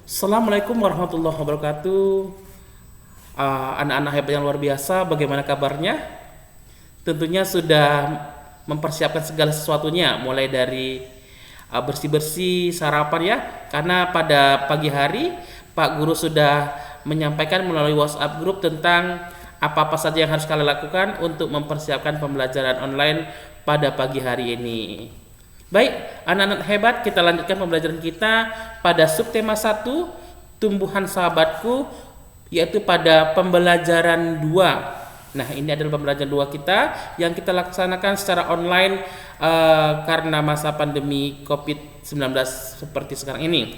Assalamualaikum warahmatullahi wabarakatuh. Anak-anak hebat yang luar biasa, bagaimana kabarnya? Tentunya sudah mempersiapkan segala sesuatunya, mulai dari bersih-bersih, sarapan ya. Karena pada pagi hari Pak Guru sudah menyampaikan melalui WhatsApp grup tentang apa-apa saja yang harus kalian lakukan untuk mempersiapkan pembelajaran online pada pagi hari ini. Baik, anak-anak hebat, kita lanjutkan pembelajaran kita pada subtema 1, tumbuhan sahabatku, yaitu pada pembelajaran 2. Nah, ini adalah pembelajaran 2 kita yang kita laksanakan secara online karena masa pandemi COVID-19 seperti sekarang ini.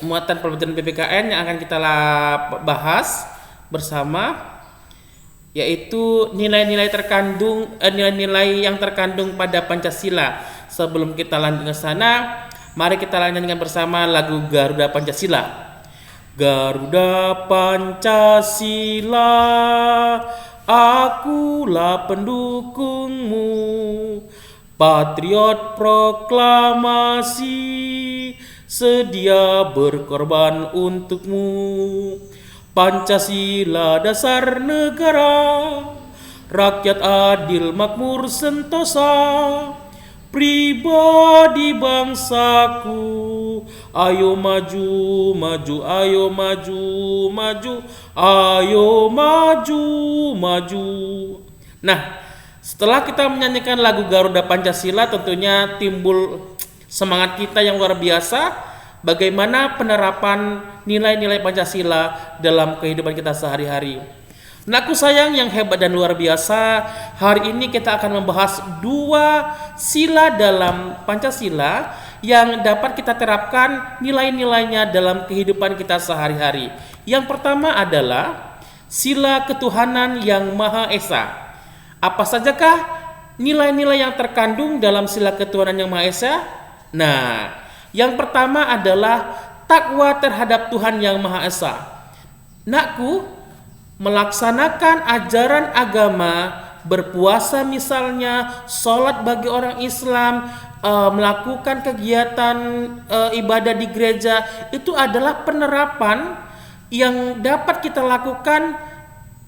Muatan pembelajaran PPKN yang akan kita bahas bersama yaitu nilai-nilai yang terkandung pada Pancasila. Sebelum kita lanjut ke sana, mari kita lanjutkan bersama lagu Garuda Pancasila. Garuda Pancasila, akulah pendukungmu, patriot proklamasi, sedia berkorban untukmu. Pancasila dasar negara, rakyat adil makmur sentosa, pribadi bangsaku, ayo maju, maju, ayo maju, maju, ayo maju, maju. Nah, setelah kita menyanyikan lagu Garuda Pancasila, tentunya timbul semangat kita yang luar biasa. Bagaimana penerapan nilai-nilai Pancasila dalam kehidupan kita sehari-hari. Anakku sayang yang hebat dan luar biasa, hari ini kita akan membahas 2 sila dalam Pancasila yang dapat kita terapkan nilai-nilainya dalam kehidupan kita sehari-hari. Yang pertama adalah sila ketuhanan yang Maha Esa. Apa sajakah nilai-nilai yang terkandung dalam sila ketuhanan yang Maha Esa? Nah, yang pertama adalah takwa terhadap Tuhan yang Maha Esa. Nakku, melaksanakan ajaran agama, berpuasa misalnya, sholat bagi orang Islam, melakukan kegiatan ibadah di gereja, itu adalah penerapan yang dapat kita lakukan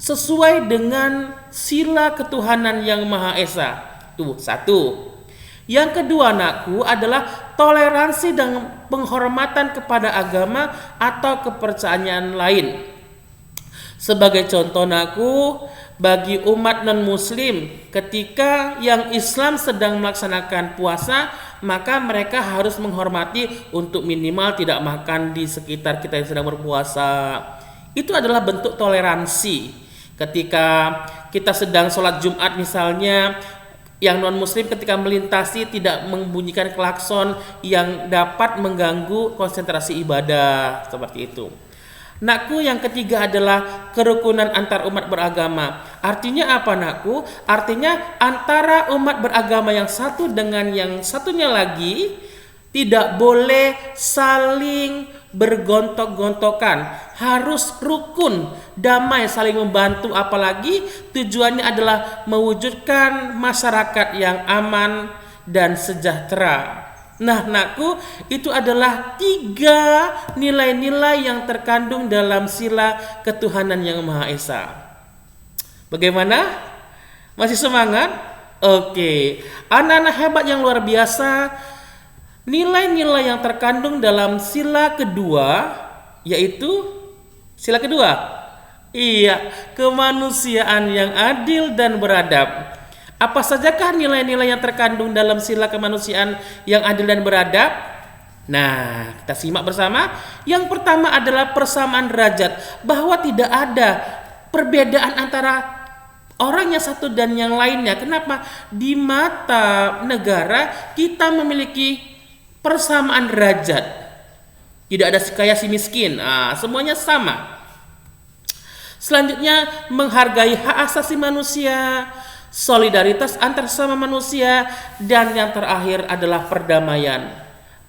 sesuai dengan sila ketuhanan yang Maha Esa. Tuh, 1. Yang kedua anakku adalah toleransi dan penghormatan kepada agama atau kepercayaan lain. Sebagai contoh anakku, bagi umat non-muslim, ketika yang Islam sedang melaksanakan puasa, maka mereka harus menghormati untuk minimal tidak makan di sekitar kita yang sedang berpuasa. Itu adalah bentuk toleransi. Ketika kita sedang sholat Jumat misalnya, yang non-muslim ketika melintasi tidak membunyikan klakson yang dapat mengganggu konsentrasi ibadah, seperti itu. Nakku, yang ketiga adalah kerukunan antar umat beragama. Artinya apa nakku? Artinya antara umat beragama yang satu dengan yang satunya lagi tidak boleh saling bergontok-gontokan, harus rukun, damai, saling membantu, apalagi tujuannya adalah mewujudkan masyarakat yang aman dan sejahtera. Nah, nakku, itu adalah 3 nilai-nilai yang terkandung dalam sila ketuhanan yang Maha Esa. Bagaimana? Masih semangat? Oke. Anak-anak hebat yang luar biasa, nilai-nilai yang terkandung dalam sila kedua, yaitu sila kedua, kemanusiaan yang adil dan beradab. Apa sajakah nilai-nilai yang terkandung dalam sila kemanusiaan yang adil dan beradab? Nah, kita simak bersama. Yang pertama adalah persamaan derajat, bahwa tidak ada perbedaan antara orang yang satu dan yang lainnya. Kenapa? Di mata negara kita memiliki persamaan derajat. Tidak ada si kaya si miskin. Semuanya sama. Selanjutnya, menghargai hak asasi manusia, solidaritas antar sesama manusia, dan yang terakhir adalah perdamaian.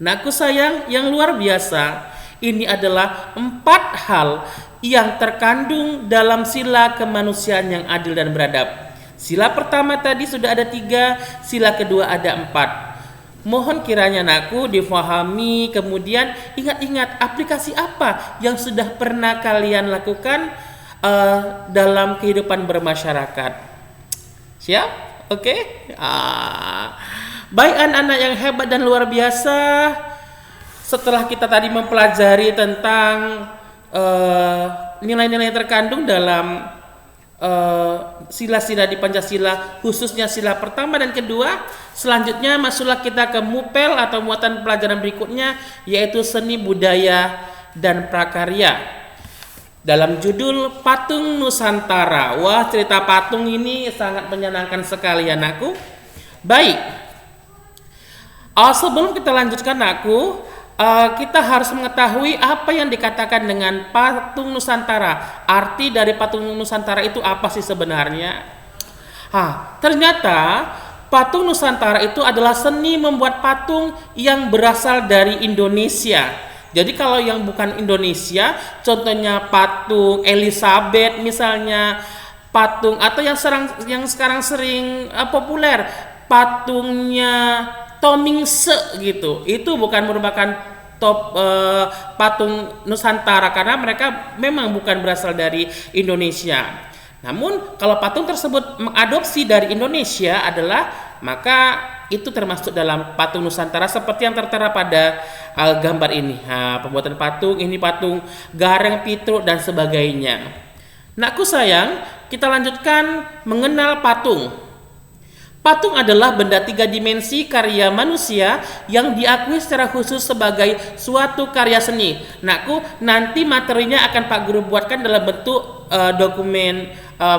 Nakku sayang yang luar biasa, ini adalah 4 hal yang terkandung dalam sila kemanusiaan yang adil dan beradab. Sila pertama tadi sudah ada 3, sila kedua ada 4. Mohon kiranya anakku difahami, kemudian ingat-ingat aplikasi apa yang sudah pernah kalian lakukan dalam kehidupan bermasyarakat. Siap? Oke? Baik anak-anak yang hebat dan luar biasa, setelah kita tadi mempelajari tentang nilai-nilai yang terkandung dalam sila-sila di Pancasila, khususnya sila pertama dan kedua, selanjutnya masuklah kita ke MUPEL atau muatan pelajaran berikutnya, yaitu seni budaya dan prakarya. Dalam judul Patung Nusantara. Wah, cerita patung ini sangat menyenangkan sekali anakku. Baik, sebelum kita lanjutkan anakku, kita harus mengetahui apa yang dikatakan dengan patung Nusantara. Arti dari patung Nusantara itu apa sih sebenarnya? Ternyata patung Nusantara itu adalah seni membuat patung yang berasal dari Indonesia. Jadi kalau yang bukan Indonesia, contohnya patung Elizabeth misalnya, patung atau yang sekarang sering populer, patungnya Tomingse gitu, itu bukan merupakan patung Nusantara karena mereka memang bukan berasal dari Indonesia. Namun kalau patung tersebut mengadopsi dari Indonesia maka itu termasuk dalam patung Nusantara seperti yang tertera pada gambar ini. Pembuatan patung, ini patung Gareng Pitruk dan sebagainya. Nakku sayang, kita lanjutkan mengenal patung. Patung adalah benda 3 dimensi karya manusia yang diakui secara khusus sebagai suatu karya seni. Nakku, nanti materinya akan Pak Guru buatkan dalam bentuk dokumen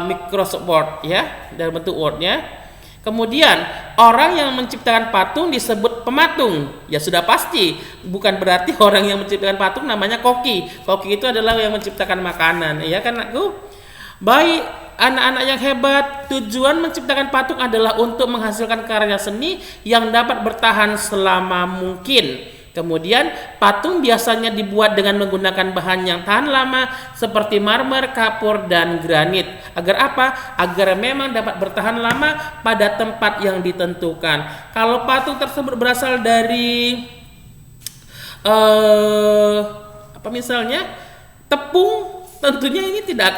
Microsoft Word ya, dalam bentuk Word-nya. Kemudian, orang yang menciptakan patung disebut pematung. Ya sudah pasti, bukan berarti orang yang menciptakan patung namanya koki. Koki itu adalah yang menciptakan makanan, ya kan Nakku? Baik, anak-anak yang hebat, tujuan menciptakan patung adalah untuk menghasilkan karya seni yang dapat bertahan selama mungkin. Kemudian patung biasanya dibuat dengan menggunakan bahan yang tahan lama seperti marmer, kapur, dan granit. Agar apa? Agar memang dapat bertahan lama pada tempat yang ditentukan. Kalau patung tersebut berasal dari misalnya tepung, tentunya ini tidak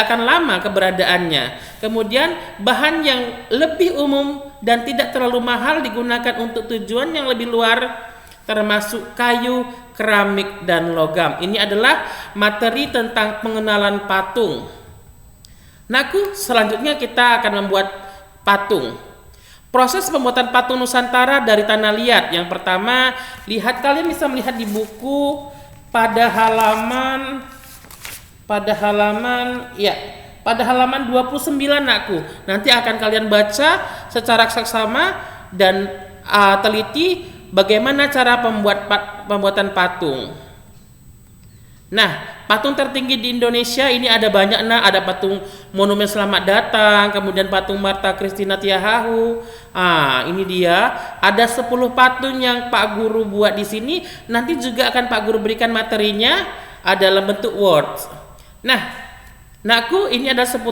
akan lama keberadaannya. Kemudian bahan yang lebih umum dan tidak terlalu mahal digunakan untuk tujuan yang lebih luar, termasuk kayu, keramik, dan logam. Ini adalah materi tentang pengenalan patung. Nakku, selanjutnya kita akan membuat patung. Proses pembuatan patung Nusantara dari tanah liat. Yang pertama, kalian bisa melihat di buku pada halaman 29 Nakku. Nanti akan kalian baca secara seksama dan teliti bagaimana cara pembuatan patung. Nah, patung tertinggi di Indonesia ini ada banyak. Ada patung Monumen Selamat Datang, kemudian patung Marta Christina Tiahahu. Ini dia. Ada 10 patung yang Pak Guru buat di sini. Nanti juga akan Pak Guru berikan materinya dalam bentuk Word. Nah, Nakku, ini ada 10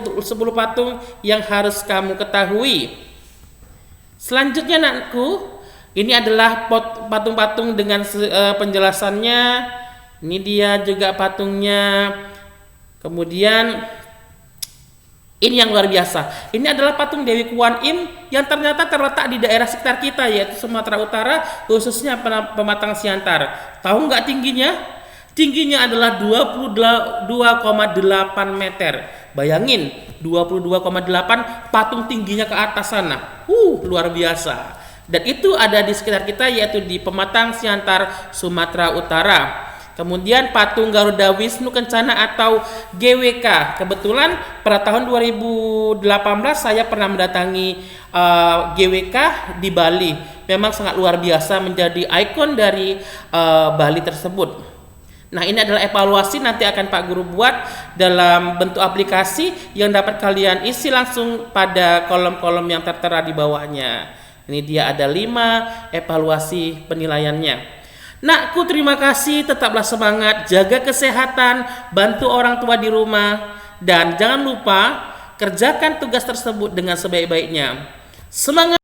patung yang harus kamu ketahui. Selanjutnya Nakku, ini adalah patung-patung dengan penjelasannya. Ini dia juga patungnya. Kemudian ini yang luar biasa. Ini adalah patung Dewi Kuan Im yang ternyata terletak di daerah sekitar kita, yaitu Sumatera Utara, khususnya Pematang Siantar. Tahu nggak tingginya? Tingginya adalah 22,8 meter. Bayangin, 22,8 patung tingginya ke atas sana. Luar biasa. Dan itu ada di sekitar kita, yaitu di Pematang Siantar, Sumatera Utara. Kemudian patung Garuda Wisnu Kencana atau GWK. Kebetulan pada tahun 2018 saya pernah mendatangi GWK di Bali. Memang sangat luar biasa, menjadi ikon dari Bali tersebut. Nah, ini adalah evaluasi nanti akan Pak Guru buat dalam bentuk aplikasi yang dapat kalian isi langsung pada kolom-kolom yang tertera di bawahnya. Ini dia ada 5 evaluasi penilaiannya. Nakku, terima kasih, tetaplah semangat, jaga kesehatan, bantu orang tua di rumah, dan jangan lupa kerjakan tugas tersebut dengan sebaik-baiknya. Semangat!